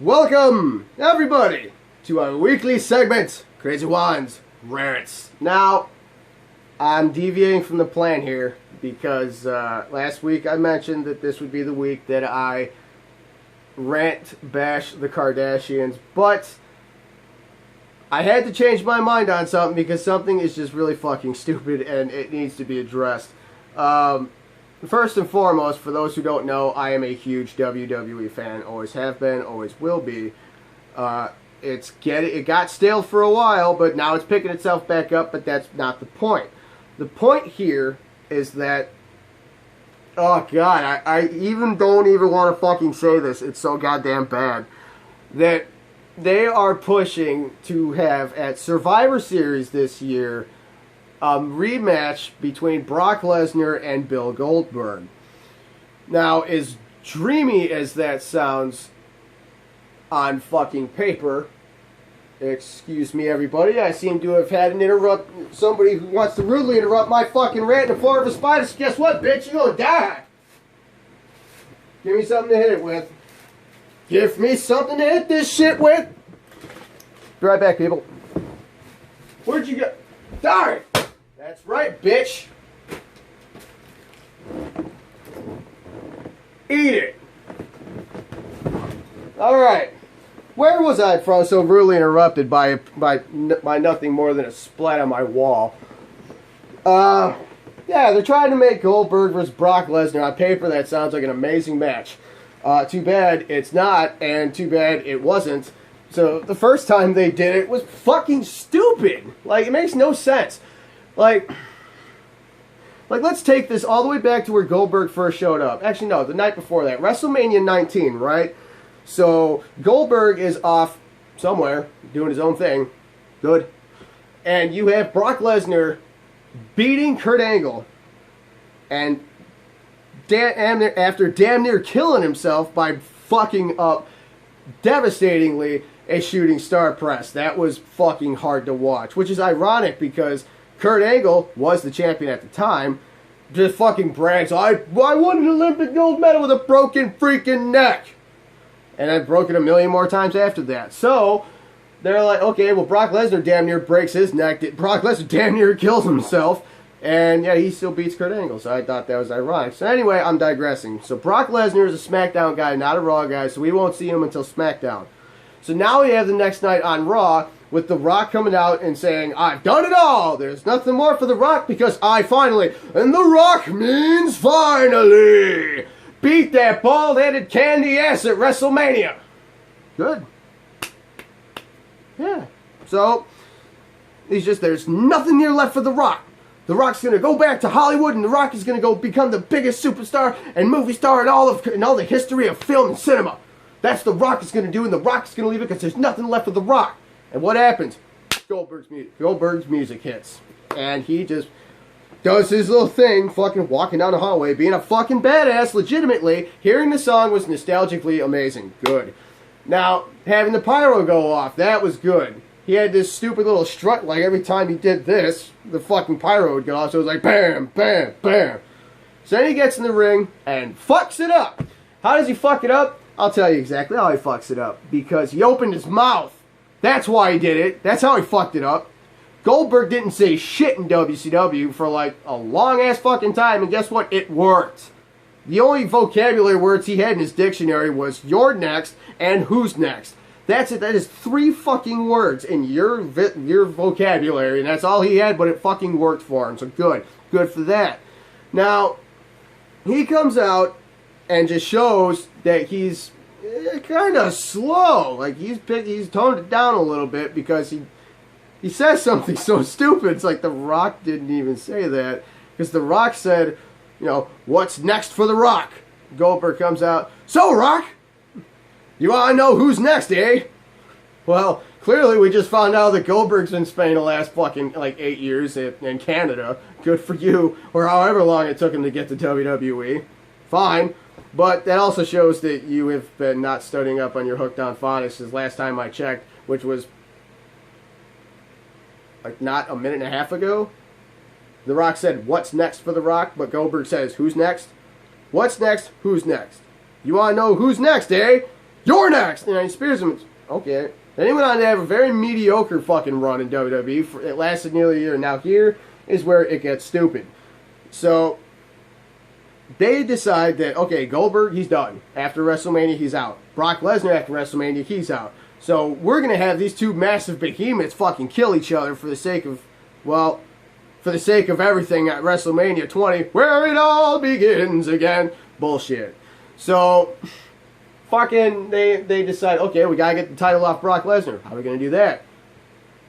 Welcome, everybody, to our weekly segment, Crazy Juan's Rants. Now, I'm deviating from the plan here because last week I mentioned that this would be the week that I rant bash the Kardashians, but I had to change my mind on something because something is just really fucking stupid and it needs to be addressed. First and foremost, for those who don't know, I am a huge WWE fan. Always have been, always will be. It got stale for a while, but now it's picking itself back up, but that's not the point. The point here is that, oh god, I even don't even want to fucking say this. It's so goddamn bad. That they are pushing to have, at Survivor Series this year, rematch between Brock Lesnar and Bill Goldberg. Now, as dreamy as that sounds on fucking paper, excuse me everybody, I seem to have had somebody who wants to rudely interrupt my fucking rant in the form of a spider. So guess what, bitch? You're gonna die. Give me something to hit it with. Give me something to hit this shit with. Be right back, people. Where'd you go? Darn! That's right, bitch. Eat it. Alright. Where was I from so rudely interrupted by nothing more than a splat on my wall? Yeah, they're trying to make Goldberg versus Brock Lesnar. On paper, that sounds like an amazing match. Too bad it's not, and too bad it wasn't. So, the first time they did it was fucking stupid. Like, it makes no sense. Like, let's take this all the way back to where Goldberg first showed up. Actually, no, the night before that. WrestleMania 19, right? So, Goldberg is off somewhere, doing his own thing. Good. And you have Brock Lesnar beating Kurt Angle. And after damn near killing himself by fucking up devastatingly a shooting star press. That was fucking hard to watch. Which is ironic because Kurt Angle was the champion at the time. Just fucking brags, I won an Olympic gold medal with a broken freaking neck. And I've broken a million more times after that. So, they're like, okay, well, Brock Lesnar damn near breaks his neck. Brock Lesnar damn near kills himself. And, yeah, he still beats Kurt Angle. So I thought that was ironic. So anyway, I'm digressing. So Brock Lesnar is a SmackDown guy, not a Raw guy. So we won't see him until SmackDown. So now we have the next night on Raw with The Rock coming out and saying, I've done it all. There's nothing more for The Rock because I finally, and The Rock means finally, beat that bald-headed candy ass at WrestleMania. Good. Yeah. So, there's nothing here left for The Rock. The Rock's going to go back to Hollywood and The Rock is going to go become the biggest superstar and movie star in all the history of film and cinema. That's The Rock is going to do, and The Rock is going to leave it because there's nothing left of The Rock. And what happens? Goldberg's music hits. And he just does his little thing, fucking walking down the hallway, being a fucking badass, legitimately. Hearing the song was nostalgically amazing. Good. Now, having the pyro go off, that was good. He had this stupid little strut, like every time he did this, the fucking pyro would go off, so it was like bam, bam, bam. So then he gets in the ring and fucks it up. How does he fuck it up? I'll tell you exactly how he fucks it up. Because he opened his mouth. That's why he did it. That's how he fucked it up. Goldberg didn't say shit in WCW for like a long ass fucking time, and guess what? It worked. The only vocabulary words he had in his dictionary was "you're next" and "who's next." That's it. That is 3 fucking words in your vocabulary, and that's all he had, but it fucking worked for him. So good. Good for that. Now, he comes out and just shows that he's kind of slow. Like, he's toned it down a little bit because he says something so stupid. It's like The Rock didn't even say that. Because The Rock said, you know, what's next for The Rock? Goldberg comes out, so Rock, you want to know who's next, eh? Well, clearly we just found out that Goldberg's been spending the last fucking, like, 8 years in Canada. Good for you. Or however long it took him to get to WWE. Fine. But that also shows that you have been not studying up on your hooked on phonics, because last time I checked, which was like not a minute and a half ago, The Rock said, what's next for The Rock? But Goldberg says, who's next? What's next? Who's next? You want to know who's next, eh? you're next. And he spears him. Okay. Then he went on to have a very mediocre fucking run in WWE. It lasted nearly a year. Now here is where it gets stupid. So they decide that, okay, Goldberg, he's done. After WrestleMania, he's out. Brock Lesnar, after WrestleMania, he's out. So we're going to have these two massive behemoths fucking kill each other for the sake of, well, for the sake of everything at WrestleMania 20, where it all begins again. Bullshit. So, fucking, they decide, okay, we got to get the title off Brock Lesnar. How are we going to do that?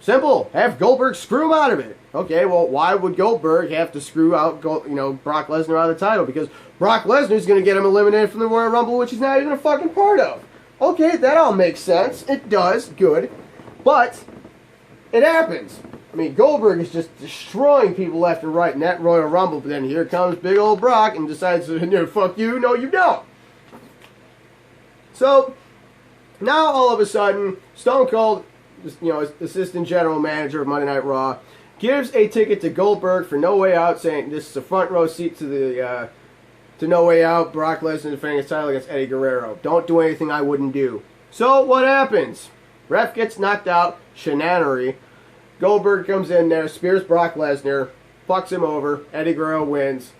Simple. Have Goldberg screw him out of it. Okay, well, why would Goldberg have to screw out, Brock Lesnar out of the title? Because Brock Lesnar's going to get him eliminated from the Royal Rumble, which he's not even a fucking part of. Okay, that all makes sense. It does. Good. But it happens. I mean, Goldberg is just destroying people left and right in that Royal Rumble, but then here comes big old Brock and decides to, fuck you, no you don't. So, now all of a sudden, Stone Cold, assistant general manager of Monday Night Raw, gives a ticket to Goldberg for No Way Out, saying this is a front row seat to No Way Out. Brock Lesnar defending his title against Eddie Guerrero. Don't do anything I wouldn't do. So what happens? Ref gets knocked out, shenanery. Goldberg comes in there, spears Brock Lesnar, fucks him over. Eddie Guerrero wins.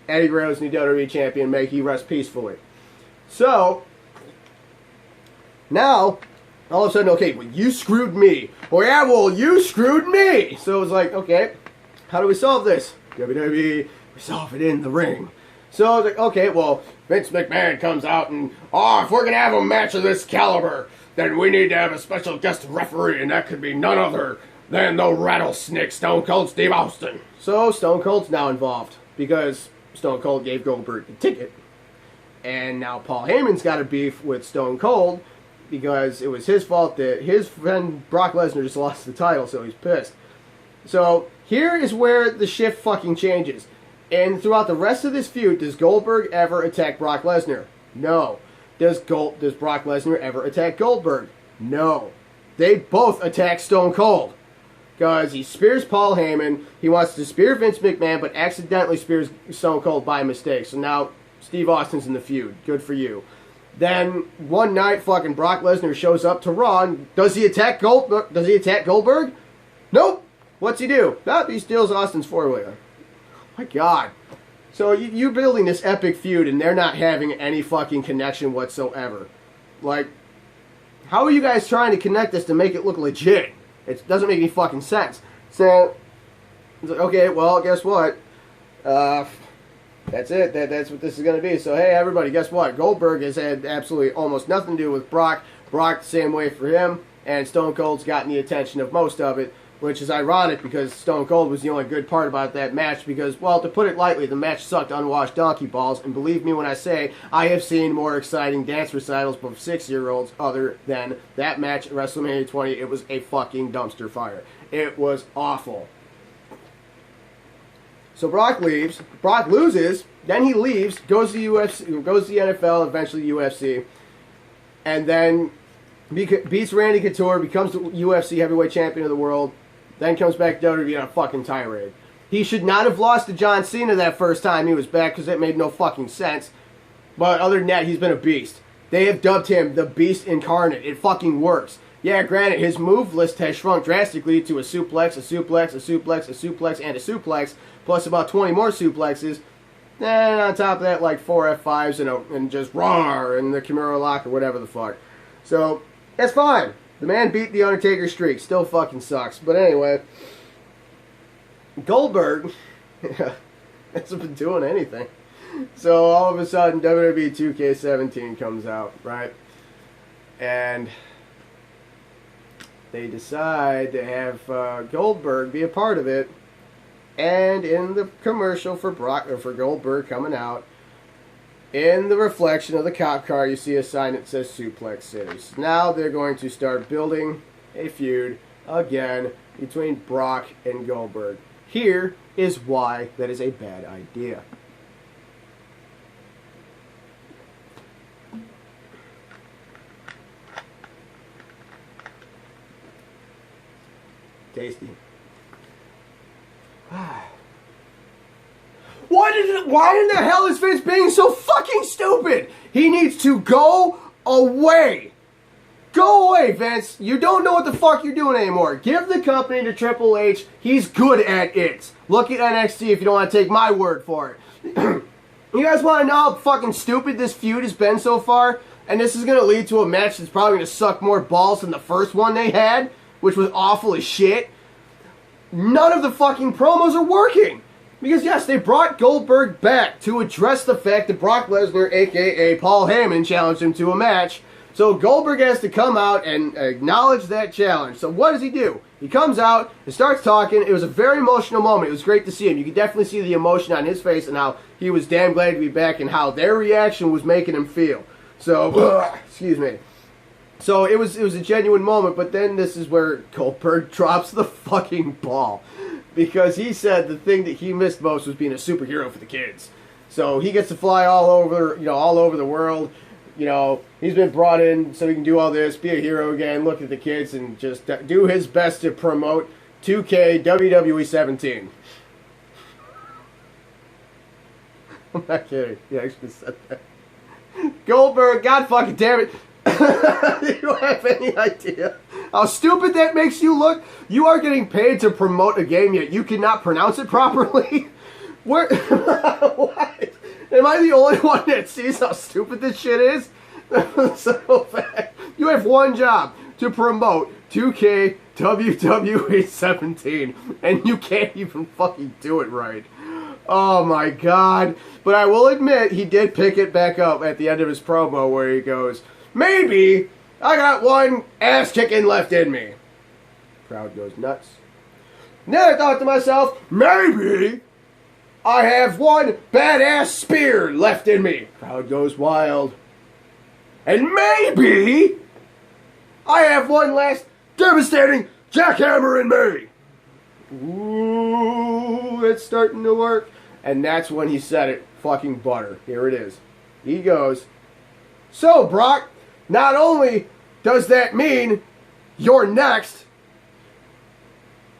Eddie Guerrero's new WWE champion. May he rest peacefully. So now, all of a sudden, okay, well, you screwed me. Well, yeah, well, you screwed me. So it was like, okay, how do we solve this? WWE, we solve it in the ring. So I was like, okay, well, Vince McMahon comes out and, if we're going to have a match of this caliber, then we need to have a special guest referee, and that could be none other than the rattlesnake Stone Cold Steve Austin. So Stone Cold's now involved because Stone Cold gave Goldberg the ticket. And now Paul Heyman's got a beef with Stone Cold because it was his fault that his friend Brock Lesnar just lost the title, so he's pissed. So here is where the shift fucking changes. And throughout the rest of this feud, does Goldberg ever attack Brock Lesnar? No. Does Brock Lesnar ever attack Goldberg? No. They both attack Stone Cold. Because he spears Paul Heyman, he wants to spear Vince McMahon, but accidentally spears Stone Cold by mistake. So now Steve Austin's in the feud. Good for you. Then one night, fucking Brock Lesnar shows up to Raw. And does he attack Goldberg? Nope. What's he do? Nope, he steals Austin's four-wheeler. My God. So you're building this epic feud, and they're not having any fucking connection whatsoever. Like, how are you guys trying to connect this to make it look legit? It doesn't make any fucking sense. So, it's like, okay, well, guess what? That's it. That's what this is going to be. So, hey, everybody, guess what? Goldberg has had absolutely almost nothing to do with Brock. Brock, the same way for him. And Stone Cold's gotten the attention of most of it, which is ironic because Stone Cold was the only good part about that match because, well, to put it lightly, the match sucked unwashed donkey balls. And believe me when I say I have seen more exciting dance recitals of 6-year-olds other than that match at WrestleMania 20. It was a fucking dumpster fire. It was awful. So Brock leaves. Brock loses. Then he leaves, goes to UFC, goes to the NFL, eventually UFC, and then beats Randy Couture, becomes the UFC heavyweight champion of the world. Then comes back to WWE on a fucking tirade. He should not have lost to John Cena that first time he was back because it made no fucking sense. But other than that, he's been a beast. They have dubbed him the Beast Incarnate. It fucking works. Yeah, granted, his move list has shrunk drastically to a suplex, a suplex, a suplex, a suplex, and a suplex, plus about 20 more suplexes. And on top of that, like 4 F5s and just roar and the Kimura lock or whatever the fuck. So, that's fine. The man beat the Undertaker streak. Still fucking sucks. But anyway, Goldberg hasn't been doing anything. So all of a sudden, WWE 2K17 comes out, right? And they decide to have Goldberg be a part of it. And in the commercial for Goldberg coming out, in the reflection of the cop car, you see a sign that says Suplex City. So now they're going to start building a feud again between Brock and Goldberg. Here is why that is a bad idea. Tasty. Why in the hell is Vince being so fucking stupid? He needs to go away. Go away, Vince. You don't know what the fuck you're doing anymore. Give the company to Triple H. He's good at it. Look at NXT if you don't want to take my word for it. You guys want to know how fucking stupid this feud has been so far? And this is going to lead to a match that's probably going to suck more balls than the first one they had, which was awful as shit. None of the fucking promos are working. Because yes, they brought Goldberg back to address the fact that Brock Lesnar, aka Paul Heyman, challenged him to a match. So Goldberg has to come out and acknowledge that challenge. So what does he do? He comes out and starts talking. It was a very emotional moment. It was great to see him. You could definitely see the emotion on his face and how he was damn glad to be back and how their reaction was making him feel. So, excuse me. So it was a genuine moment, but then this is where Goldberg drops the fucking ball. Because he said the thing that he missed most was being a superhero for the kids. So he gets to fly all over the world. You know, he's been brought in so he can do all this, be a hero again, look at the kids, and just do his best to promote 2K WWE 17. I'm not kidding. He actually said that. Goldberg, God fucking damn it. You don't have any idea how stupid that makes you look? You are getting paid to promote a game, yet you cannot pronounce it properly? Where? What? Am I the only one that sees how stupid this shit is? So bad. You have one job, to promote 2K WWE 17, and you can't even fucking do it right. Oh my god. But I will admit, he did pick it back up at the end of his promo where he goes, maybe I got one ass kicking left in me. Crowd goes nuts. And then I thought to myself, maybe I have one badass spear left in me. Crowd goes wild. And maybe I have one last devastating jackhammer in me. Ooh, it's starting to work. And that's when he said it. Fucking butter. Here it is. He goes, so Brock, not only does that mean you're next,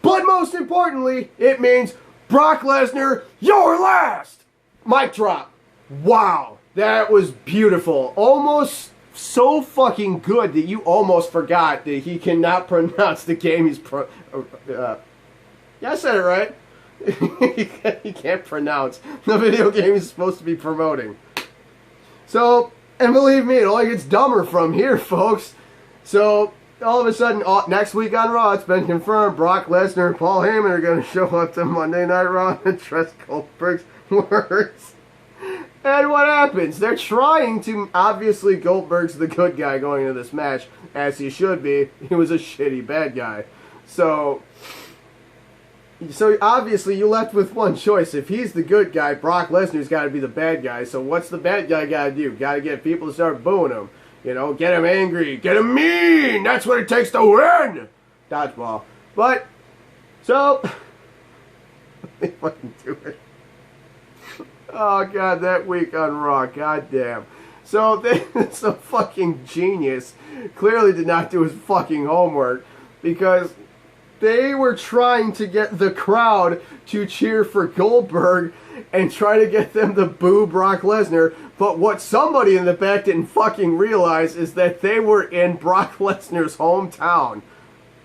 but most importantly, it means Brock Lesnar, you're last! Mic drop. Wow. That was beautiful. Almost so fucking good that you almost forgot that he cannot pronounce the game he's yeah, I said it right. He can't pronounce the video game he's supposed to be promoting. So, and believe me, it only gets dumber from here, folks. So, all of a sudden, next week on Raw, it's been confirmed Brock Lesnar and Paul Heyman are going to show up to Monday Night Raw and address Goldberg's words. And what happens? They're trying to, obviously Goldberg's the good guy going into this match, as he should be. He was a shitty bad guy. So obviously you left with one choice. If he's the good guy, Brock Lesnar's got to be the bad guy. So what's the bad guy got to do? Got to get people to start booing him. You know, get him angry, get him mean. That's what it takes to win. Dodgeball. But, so, they fucking do it. Oh, God, that week on Raw, goddamn. So, some fucking genius clearly did not do his fucking homework because they were trying to get the crowd to cheer for Goldberg and try to get them to boo Brock Lesnar. But what somebody in the back didn't fucking realize is that they were in Brock Lesnar's hometown.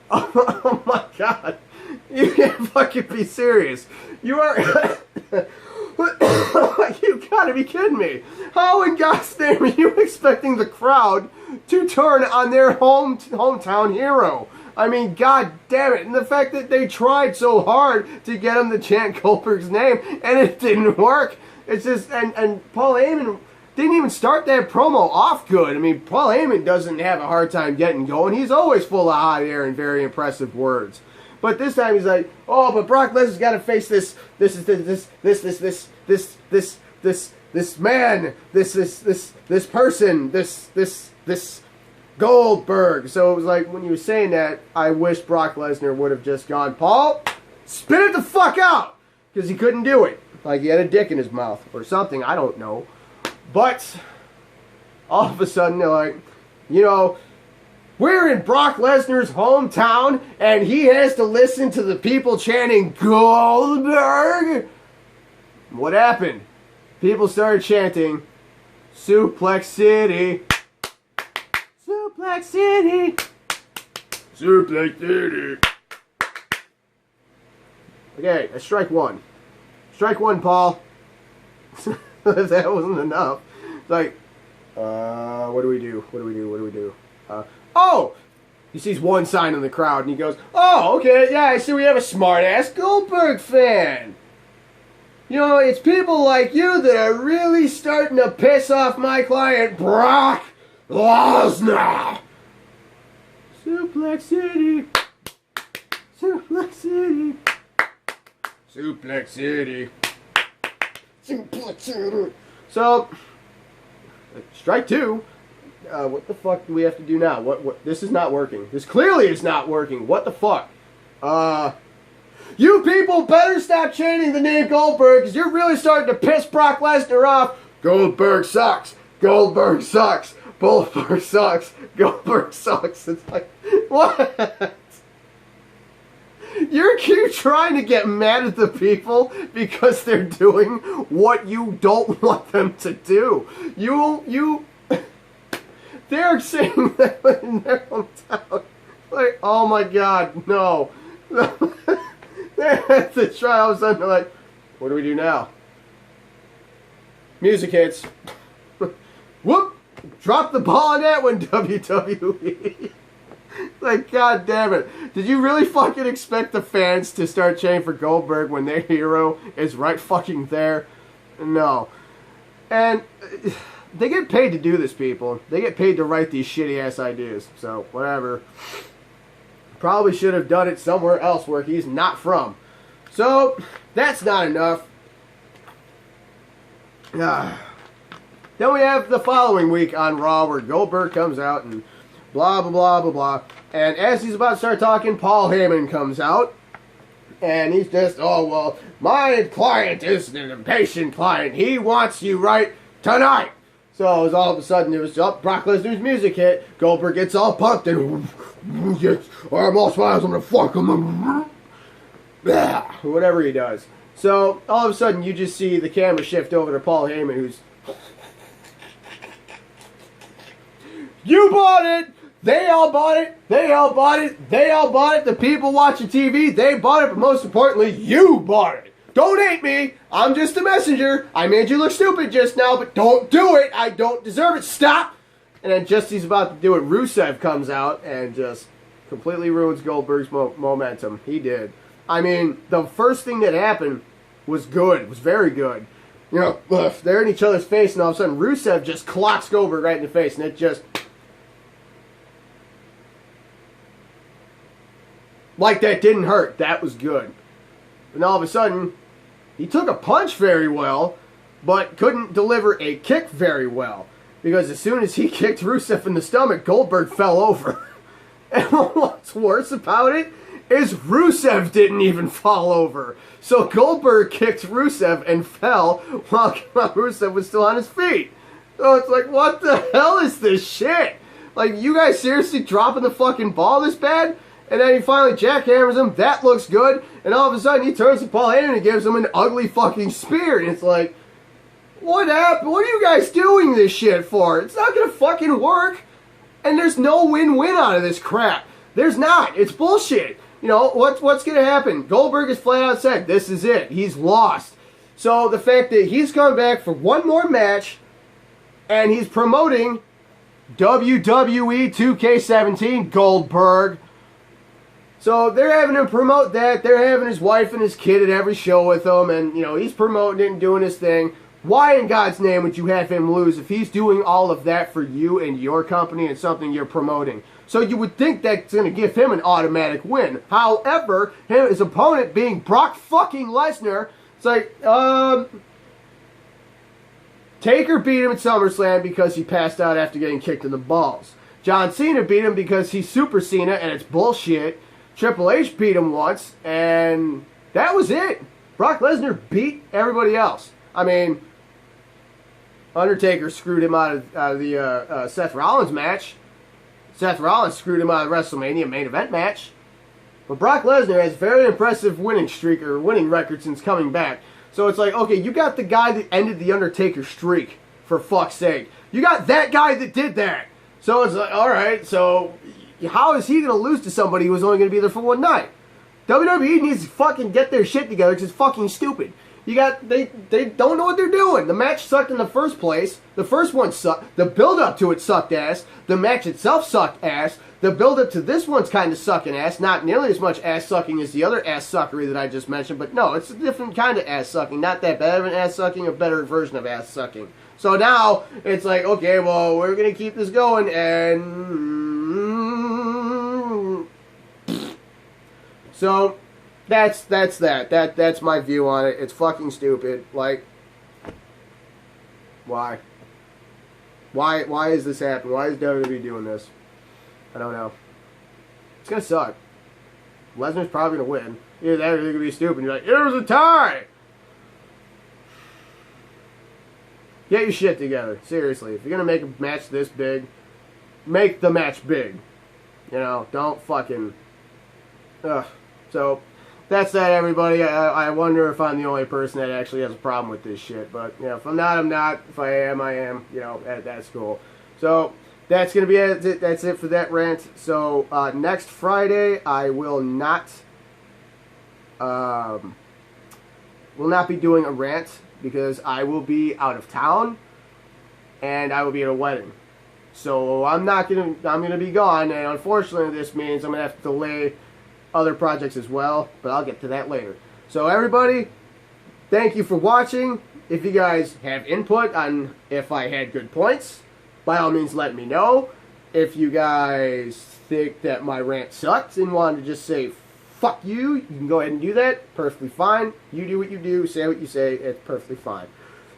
Oh my god. You can't fucking be serious. You are... You gotta be kidding me. How in God's name are you expecting the crowd to turn on their hometown hero? I mean, god damn it. And the fact that they tried so hard to get him to chant Goldberg's name and it didn't work. It's just, and Paul Heyman didn't even start that promo off good. I mean, Paul Heyman doesn't have a hard time getting going. He's always full of hot air and very impressive words. But this time he's like, oh, but Brock Lesnar's got to face this man, this person, this Goldberg. So it was like, when you were saying that, I wish Brock Lesnar would have just gone, Paul, spit it the fuck out! Because he couldn't do it. Like he had a dick in his mouth or something, I don't know. But, all of a sudden, they're like, you know, we're in Brock Lesnar's hometown, and he has to listen to the people chanting Goldberg. What happened? People started chanting Suplex City. Suplex City. Suplex City. Okay, that's strike one. Strike one, Paul. If that wasn't enough. It's like, what do we do? What do we do? What do we do? Oh! He sees one sign in the crowd and he goes, oh, okay, yeah, I see we have a smart-ass Goldberg fan. You know, it's people like you that are really starting to piss off my client, Brock Lesnar. Suplex City. Suplex City. Suplex City. Suplex City. So, strike two. What the fuck do we have to do now? What? This is not working. This clearly is not working. What the fuck? You people better stop chanting the name Goldberg because you're really starting to piss Brock Lesnar off. Goldberg sucks. Goldberg sucks. Goldberg sucks. Goldberg sucks. It's like, what? You're trying to get mad at the people because they're doing what you don't want them to do. They're saying that in their hometown. Like, oh my god, no. They have to try all of a sudden. They're like, what do we do now? Music hits. Whoop! Drop the ball on that one, WWE. Like, god damn it. Did you really fucking expect the fans to start chanting for Goldberg when their hero is right fucking there? No. And they get paid to do this, people. They get paid to write these shitty-ass ideas. So, whatever. Probably should have done it somewhere else where he's not from. So, that's not enough. Then we have the following week on Raw where Goldberg comes out and blah, blah, blah, blah, blah. And as he's about to start talking, Paul Heyman comes out. And he's just, oh, well, my client is an impatient client. He wants you right tonight. So it was all of a sudden, it was Brock Lesnar's music hit. Goldberg gets all pumped and I'm all smiles, I'm gonna fuck him. Whatever he does. So all of a sudden, you just see the camera shift over to Paul Heyman, who's, you bought it. They all bought it. They all bought it. They all bought it. The people watching TV, they bought it. But most importantly, you bought it. Don't hate me. I'm just a messenger. I made you look stupid just now, but don't do it. I don't deserve it. Stop. And then just as he's about to do it, Rusev comes out and just completely ruins Goldberg's momentum. He did. I mean, the first thing that happened was good. It was very good. You know, they're in each other's face, and all of a sudden, Rusev just clocks Goldberg right in the face, and it just... like that didn't hurt. That was good. And all of a sudden, he took a punch very well, but couldn't deliver a kick very well. Because as soon as he kicked Rusev in the stomach, Goldberg fell over. And what's worse about it is Rusev didn't even fall over. So Goldberg kicked Rusev and fell while Rusev was still on his feet. So it's like, what the hell is this shit? Like, you guys seriously dropping the fucking ball this bad? And then he finally jackhammers him. That looks good. And all of a sudden, he turns to Paul Heyman and gives him an ugly fucking spear. And it's like, what happened? What are you guys doing this shit for? It's not going to fucking work. And there's no win-win out of this crap. There's not. It's bullshit. You know, what's going to happen? Goldberg has flat out said, this is it. He's lost. So the fact that he's coming back for one more match, and he's promoting WWE 2K17 Goldberg. So they're having him promote that. They're having his wife and his kid at every show with him. And, you know, he's promoting it and doing his thing. Why in God's name would you have him lose if he's doing all of that for you and your company and something you're promoting? So you would think that's going to give him an automatic win. However, his opponent being Brock fucking Lesnar, it's like, Taker beat him at SummerSlam because he passed out after getting kicked in the balls. John Cena beat him because he's Super Cena and it's bullshit. Triple H beat him once, and that was it. Brock Lesnar beat everybody else. I mean, Undertaker screwed him out of the Seth Rollins match. Seth Rollins screwed him out of the WrestleMania main event match. But Brock Lesnar has a very impressive winning streak, or winning record since coming back. So it's like, okay, you got the guy that ended the Undertaker streak, for fuck's sake. You got that guy that did that. So it's like, all right, so how is he going to lose to somebody who's only going to be there for one night? WWE needs to fucking get their shit together because it's fucking stupid. They don't know what they're doing. The match sucked in the first place. The first one sucked. The build-up to it sucked ass. The match itself sucked ass. The build-up to this one's kind of sucking ass. Not nearly as much ass-sucking as the other ass-suckery that I just mentioned. But no, it's a different kind of ass-sucking. Not that bad of an ass-sucking, a better version of ass-sucking. So now, it's like, okay, well, we're going to keep this going, and... So... That's that. That's my view on it. It's fucking stupid. Like, why? Why is this happening? Why is WWE doing this? I don't know. It's gonna suck. Lesnar's probably gonna win. Either that or they're gonna be stupid. You're like, here's a tie! Get your shit together. Seriously. If you're gonna make a match this big, make the match big. You know, don't fucking... Ugh. So... That's that, everybody. I wonder if I'm the only person that actually has a problem with this shit. But, you know, if I'm not, I'm not. If I am, I am. You know, that's cool. So, that's going to be it. That's it for that rant. So, next Friday, I will not be doing a rant because I will be out of town and I will be at a wedding. So, I'm going to be gone, and unfortunately, this means I'm going to have to delay other projects as well, but I'll get to that later. So everybody, thank you for watching. If you guys have input on if I had good points, by all means let me know. If you guys think that my rant sucked and wanted to just say fuck you, you can go ahead and do that. Perfectly fine. You do what you do, say what you say, it's perfectly fine.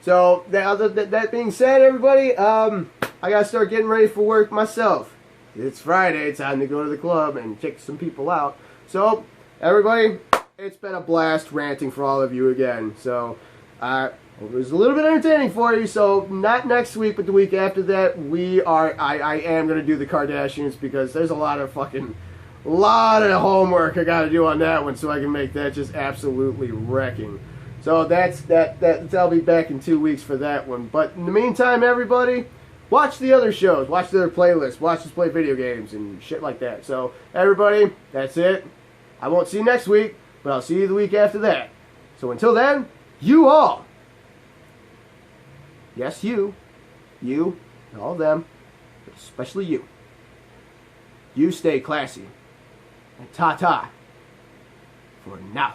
So that being said, everybody, I gotta start getting ready for work myself. It's Friday, it's time to go to the club and kick some people out. So, everybody, it's been a blast ranting for all of you again. So, it was a little bit entertaining for you. So, not next week, but the week after that, I am going to do the Kardashians because there's a lot of homework I got to do on that one so I can make that just absolutely wrecking. So, I'll be back in 2 weeks for that one. But in the meantime, everybody, watch the other shows, watch the other playlists, watch us play video games and shit like that. So, everybody, that's it. I won't see you next week, but I'll see you the week after that. So until then, you all, yes you, and all of them, but especially you stay classy. And ta-ta for now.